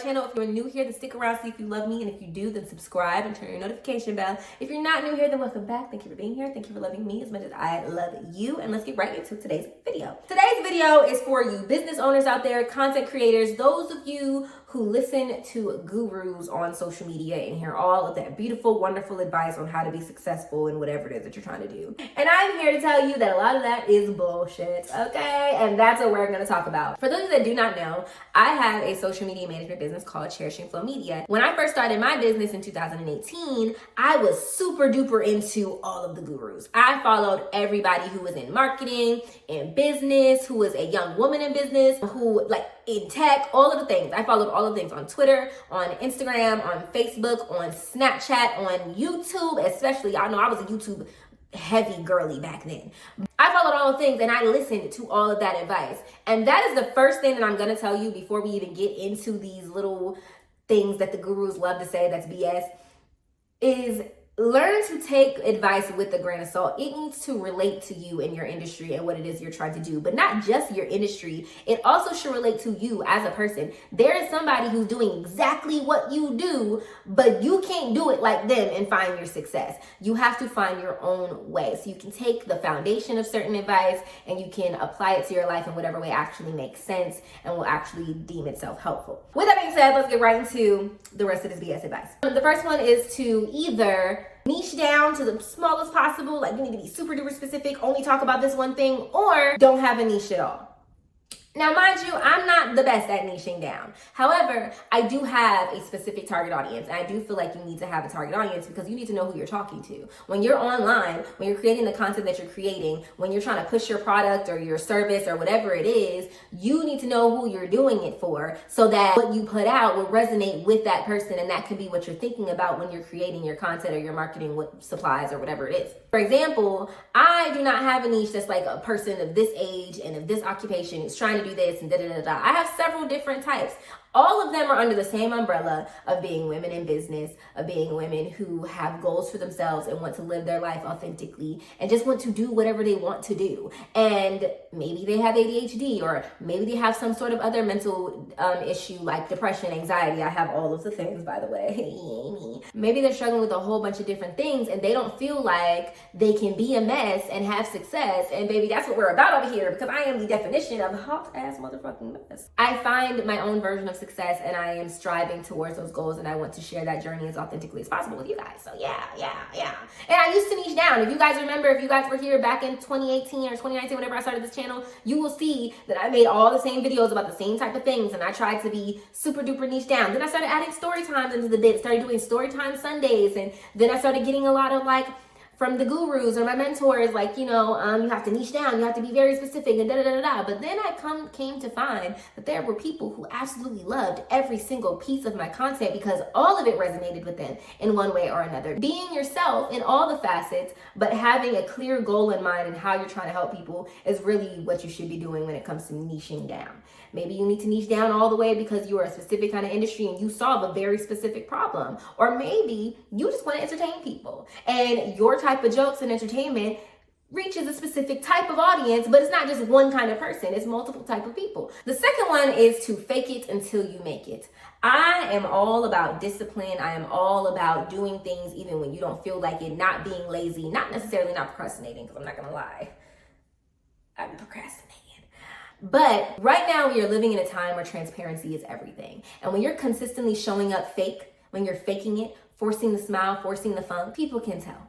channel. If you're new here, then stick around, see if you love me. And if you do, then subscribe and turn your notification bell. If you're not new here, then welcome back. Thank you for being here. Thank you for loving me as much as I love you. And let's get right into today's video. Today's video is for you business owners out there, content creators, those of you who listen to gurus on social media and hear all of that beautiful, wonderful advice on how to be successful in whatever it is that you're trying to do. And I'm here to tell you that a lot of that is bullshit, okay? And that's what we're gonna talk about. For those that do not know, I have a social media management business called Eccentric Flo Media. When I first started my business in 2018, I was super duper into all of the gurus. I followed everybody who was in marketing, in business, who was a young woman in business, who in tech, all of the things. I followed all of the things on Twitter, on Instagram, on Facebook, on Snapchat, on YouTube, especially. I know I was a YouTube heavy girly back then. I followed all the things and I listened to all of that advice. And that is the first thing that I'm gonna tell you before we even get into these little things that the gurus love to say that's BS, is learn to take advice with a grain of salt. It needs to relate to you and your industry and what it is you're trying to do, but not just your industry. It also should relate to you as a person. There is somebody who's doing exactly what you do, but you can't do it like them and find your success. You have to find your own way. So you can take the foundation of certain advice and you can apply it to your life in whatever way actually makes sense and will actually deem itself helpful. With that being said, let's get right into the rest of this BS advice. The first one is to either niche down to the smallest possible, like you need to be super duper specific, only talk about this one thing, or don't have a niche at all. Now, mind you, I'm not the best at niching down. However, I do have a specific target audience. And I do feel like you need to have a target audience because you need to know who you're talking to. When you're online, when you're creating the content that you're creating, when you're trying to push your product or your service or whatever it is, you need to know who you're doing it for so that what you put out will resonate with that person. And that can be what you're thinking about when you're creating your content or your marketing with supplies or whatever it is. For example, I do not have a niche that's like a person of this age and of this occupation who's trying to do this and da-da-da-da. I have several different types. All of them are under the same umbrella of being women in business, of being women who have goals for themselves and want to live their life authentically and just want to do whatever they want to do. And maybe they have ADHD or maybe they have some sort of other mental issue like depression, anxiety. I have all of the things, by the way. Maybe they're struggling with a whole bunch of different things and they don't feel like they can be a mess and have success. And baby, that's what we're about over here because I am the definition of hot ass motherfucking mess. I find my own version of success and I am striving towards those goals and I want to share that journey as authentically as possible with you guys. So yeah. And I used to niche down. If you guys remember, if you guys were here back in 2018 or 2019, whenever I started this channel, you will see that I made all the same videos about the same type of things and I tried to be super duper niche down. Then I started adding story times into the bit, started doing story time Sundays, and then I started getting a lot of from the gurus or my mentors, you have to niche down, you have to be very specific and da-da-da-da-da. But then I came to find that there were people who absolutely loved every single piece of my content because all of it resonated with them in one way or another. Being yourself in all the facets, but having a clear goal in mind and how you're trying to help people is really what you should be doing when it comes to niching down. Maybe you need to niche down all the way because you are a specific kind of industry and you solve a very specific problem. Or maybe you just want to entertain people and your type of jokes and entertainment reaches a specific type of audience, but it's not just one kind of person, it's multiple type of people. The second one is to fake it until you make it. I am all about discipline. I am all about doing things even when you don't feel like it, not being lazy, not necessarily not procrastinating, because I'm not gonna lie, I'm procrastinating. But right now we are living in a time where transparency is everything. And when you're consistently showing up fake, when you're faking it, forcing the smile, forcing the funk, people can tell.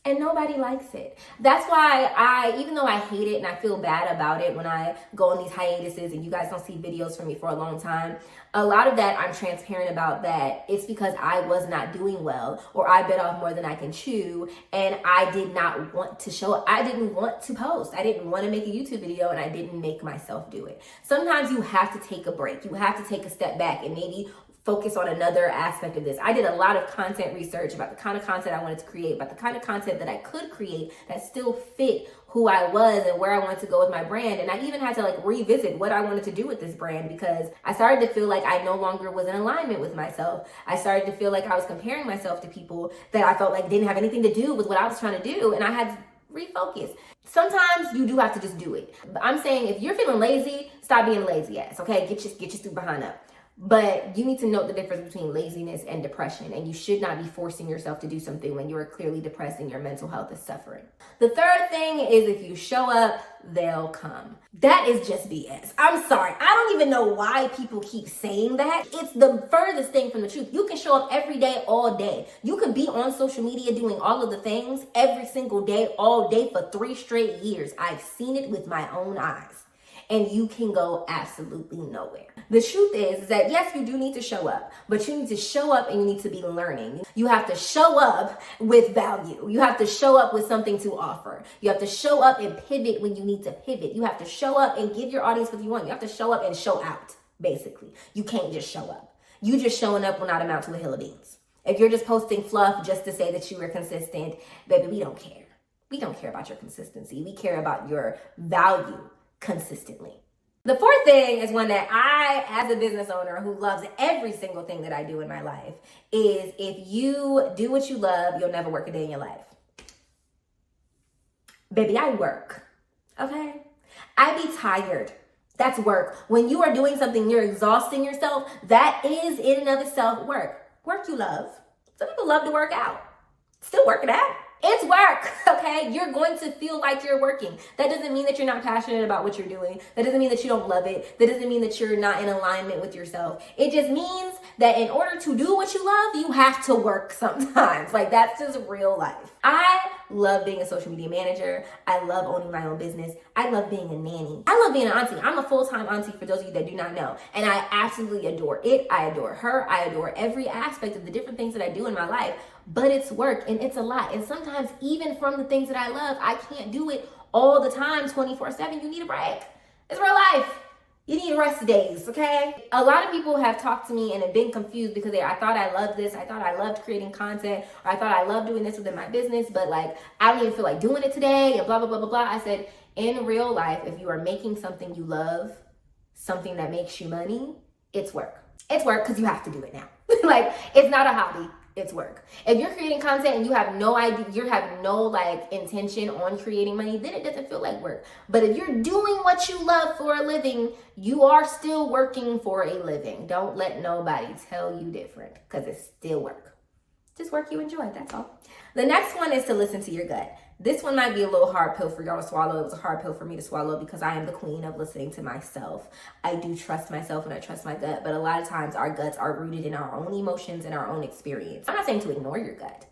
And nobody likes it. That's why even though I hate it and I feel bad about it when I go on these hiatuses and you guys don't see videos from me for a long time, a lot of that I'm transparent about that it's because I was not doing well or I bit off more than I can chew and I did not want to show up. I didn't want to post. I didn't want to make a YouTube video and I didn't make myself do it. Sometimes you have to take a break. You have to take a step back and maybe focus on another aspect of this. I did a lot of content research about the kind of content I wanted to create, about the kind of content that I could create that still fit who I was and where I wanted to go with my brand. And I even had to revisit what I wanted to do with this brand because I started to feel like I no longer was in alignment with myself. I started to feel like I was comparing myself to people that I felt like didn't have anything to do with what I was trying to do. And I had to refocus. Sometimes you do have to just do it. But I'm saying if you're feeling lazy, stop being lazy ass, okay? Get your stupid behind up. But you need to note the difference between laziness and depression, and you should not be forcing yourself to do something when you are clearly depressed and your mental health is suffering. The third thing is if you show up, they'll come. That is just BS. I'm sorry. I don't even know why people keep saying that. It's the furthest thing from the truth. You can show up every day, all day. You can be on social media doing all of the things every single day, all day for 3 straight years. I've seen it with my own eyes. And you can go absolutely nowhere. The truth is that yes, you do need to show up, but you need to show up and you need to be learning. You have to show up with value. You have to show up with something to offer. You have to show up and pivot when you need to pivot. You have to show up and give your audience what you want. You have to show up and show out, basically. You can't just show up. You just showing up will not amount to a hill of beans. If you're just posting fluff just to say that you were consistent, baby, we don't care. We don't care about your consistency. We care about your value consistently. The fourth thing is one that I, as a business owner who loves every single thing that I do in my life, is if you do what you love, you'll never work a day in your life. Baby, I work, okay? I be tired. That's work. When you are doing something, you're exhausting yourself. That is in and of itself work. Work you love. Some people love to work out. Still working out. It's work, okay? You're going to feel like you're working. That doesn't mean that you're not passionate about what you're doing. That doesn't mean that you don't love it. That doesn't mean that you're not in alignment with yourself. It just means that in order to do what you love, you have to work sometimes. Like, that's just real life. I love being a social media manager. I love owning my own business. I love being a nanny. I love being an auntie. I'm a full-time auntie for those of you that do not know. And I absolutely adore it. I adore her. I adore every aspect of the different things that I do in my life. But it's work and it's a lot. And sometimes even from the things that I love, I can't do it all the time 24/7. You need a break. It's real life. You need rest days, okay? A lot of people have talked to me and have been confused because I thought I loved this. I thought I loved creating content, or I thought I loved doing this within my business, but like, I don't even feel like doing it today and blah, blah, blah, blah, blah. I said, in real life, if you are making something you love, something that makes you money, it's work. It's work because you have to do it now. Like, it's not a hobby. It's work. If you're creating content and you have no idea, you have no like intention on creating money, then it doesn't feel like work. But if you're doing what you love for a living, you are still working for a living. Don't let nobody tell you different, because it's still work. Just work you enjoy, that's all. The next one is to listen to your gut. This one might be a little hard pill for y'all to swallow. It was a hard pill for me to swallow because I am the queen of listening to myself. I do trust myself and I trust my gut, but a lot of times our guts are rooted in our own emotions and our own experience. I'm not saying to ignore your gut,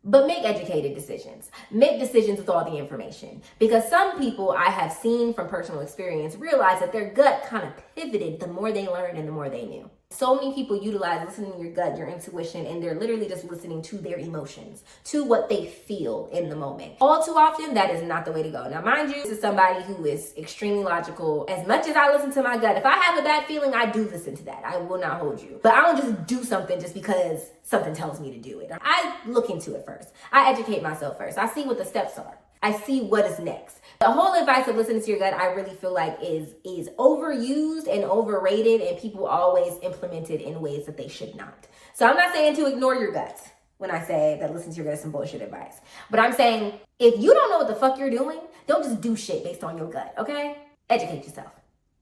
but make educated decisions. Make decisions with all the information. Because some people I have seen from personal experience realize that their gut kind of pivoted the more they learned and the more they knew. So many people utilize listening to your gut, your intuition, and they're literally just listening to their emotions, to what they feel in the moment. All too often, that is not the way to go. Now, mind you, this is somebody who is extremely logical. As much as I listen to my gut, if I have a bad feeling, I do listen to that. I will not hold you. But I don't just do something just because something tells me to do it. I look into it first. I educate myself first. I see what the steps are. I see what is next. The whole advice of listening to your gut, I really feel like is overused and overrated, and people always implement it in ways that they should not. So I'm not saying to ignore your gut when I say that listen to your gut is some bullshit advice. But I'm saying if you don't know what the fuck you're doing, don't just do shit based on your gut, okay? Educate yourself.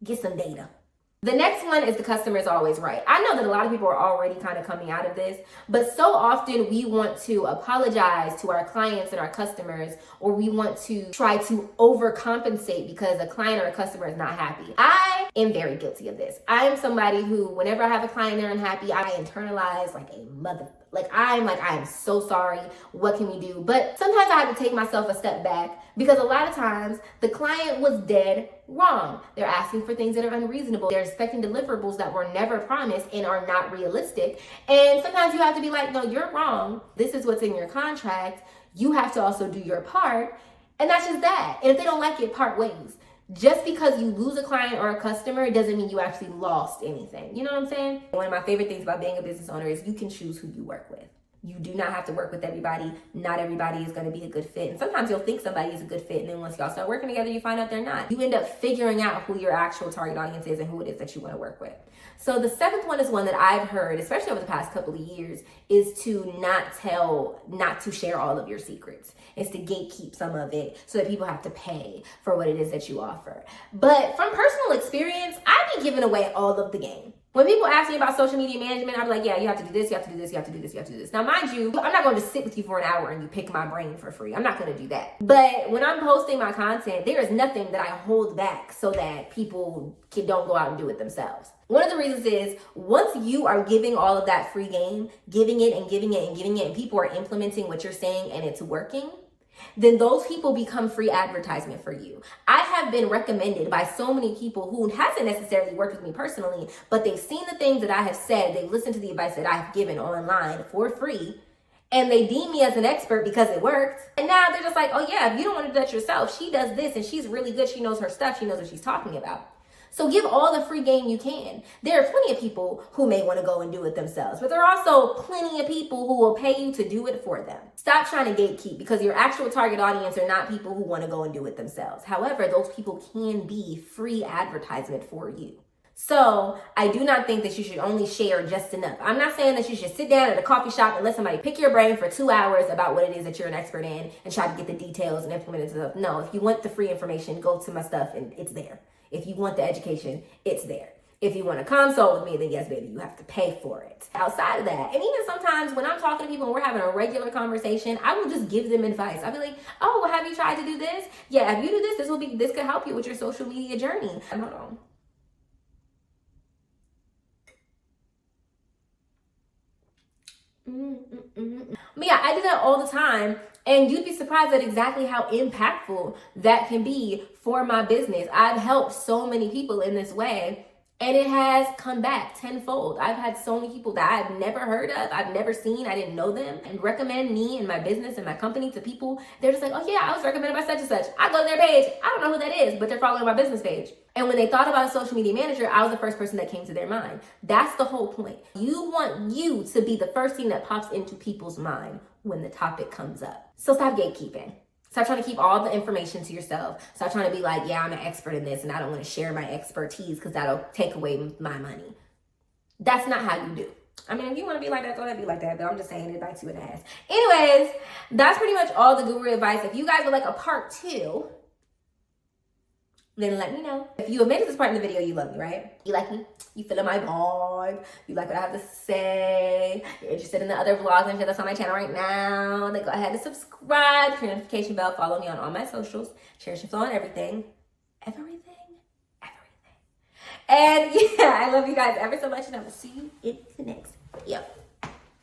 Get some data. The next one is the customer is always right. I know that a lot of people are already kind of coming out of this, but so often we want to apologize to our clients and our customers, or we want to try to overcompensate because a client or a customer is not happy. I am very guilty of this. I am somebody who, whenever I have a client they're unhappy, I internalize like a mother. I am so sorry. What can we do? But sometimes I have to take myself a step back because a lot of times the client was dead wrong. They're asking for things that are unreasonable. They're expecting deliverables that were never promised and are not realistic. And sometimes you have to be like, no, you're wrong. This is what's in your contract. You have to also do your part. And that's just that. And if they don't like it, part ways. Just because you lose a client or a customer doesn't mean you actually lost anything. You know what I'm saying? One of my favorite things about being a business owner is you can choose who you work with. You do not have to work with everybody. Not everybody is going to be a good fit. And sometimes you'll think somebody is a good fit, and then once y'all start working together, you find out they're not. You end up figuring out who your actual target audience is and who it is that you want to work with. So the seventh one is one that I've heard, especially over the past couple of years, is to not to share all of your secrets. It's to gatekeep some of it so that people have to pay for what it is that you offer. But from personal experience, I be giving away all of the game. When people ask me about social media management, I'm like, yeah, you have to do this, you have to do this, you have to do this, you have to do this. Now, mind you, I'm not going to sit with you for an hour and you pick my brain for free. I'm not going to do that. But when I'm posting my content, there is nothing that I hold back so that people don't go out and do it themselves. One of the reasons is once you are giving all of that free game, giving it and giving it and giving it, and people are implementing what you're saying and it's working, then those people become free advertisement for you. I have been recommended by so many people who hasn't necessarily worked with me personally, but they've seen the things that I have said, they've listened to the advice that I have given online for free, and they deem me as an expert because it worked. And now they're just like, oh yeah, if you don't want to do that yourself, she does this and she's really good, she knows her stuff, she knows what she's talking about. So give all the free game you can. There are plenty of people who may want to go and do it themselves, but there are also plenty of people who will pay you to do it for them. Stop trying to gatekeep, because your actual target audience are not people who want to go and do it themselves. However, those people can be free advertisement for you. So I do not think that you should only share just enough. I'm not saying that you should sit down at a coffee shop and let somebody pick your brain for 2 hours about what it is that you're an expert in and try to get the details and implement it stuff. No, if you want the free information, go to my stuff and it's there. If you want the education, it's there. If you want to consult with me, then yes, baby, you have to pay for it. Outside of that, and even sometimes when I'm talking to people and we're having a regular conversation, I will just give them advice. I'll be like, oh, well, have you tried to do this? Yeah, if you do this, this could help you with your social media journey. Hold on. But yeah, I do that all the time, and you'd be surprised at exactly how impactful that can be for my business. I've helped so many people in this way, and it has come back tenfold. I've had so many people that I've never heard of, I've never seen, I didn't know them, and recommend me and my business and my company to people. They're just like, oh yeah, I was recommended by such and such. I go to their page, I don't know who that is, but they're following my business page. And when they thought about a social media manager, I was the first person that came to their mind. That's the whole point. You want you to be the first thing that pops into people's mind when the topic comes up. So stop gatekeeping. Stop trying to keep all the information to yourself. Stop trying to be like, yeah, I'm an expert in this and I don't want to share my expertise because that'll take away my money. That's not how you do. I mean, if you want to be like that, go ahead and be like that. But I'm just saying it bites you in the ass. Anyways, that's pretty much all the guru advice. If you guys would like a part 2, then let me know. If you have made it this part in the video, you love me, right? You like me? You feeling my vibe? You like what I have to say? You're interested in the other vlogs and shit that's on my channel right now? Then go ahead and subscribe, turn your notification bell, follow me on all my socials, Eccentric Flo on everything. Everything. And yeah, I love you guys ever so much, and I will see you in the next video.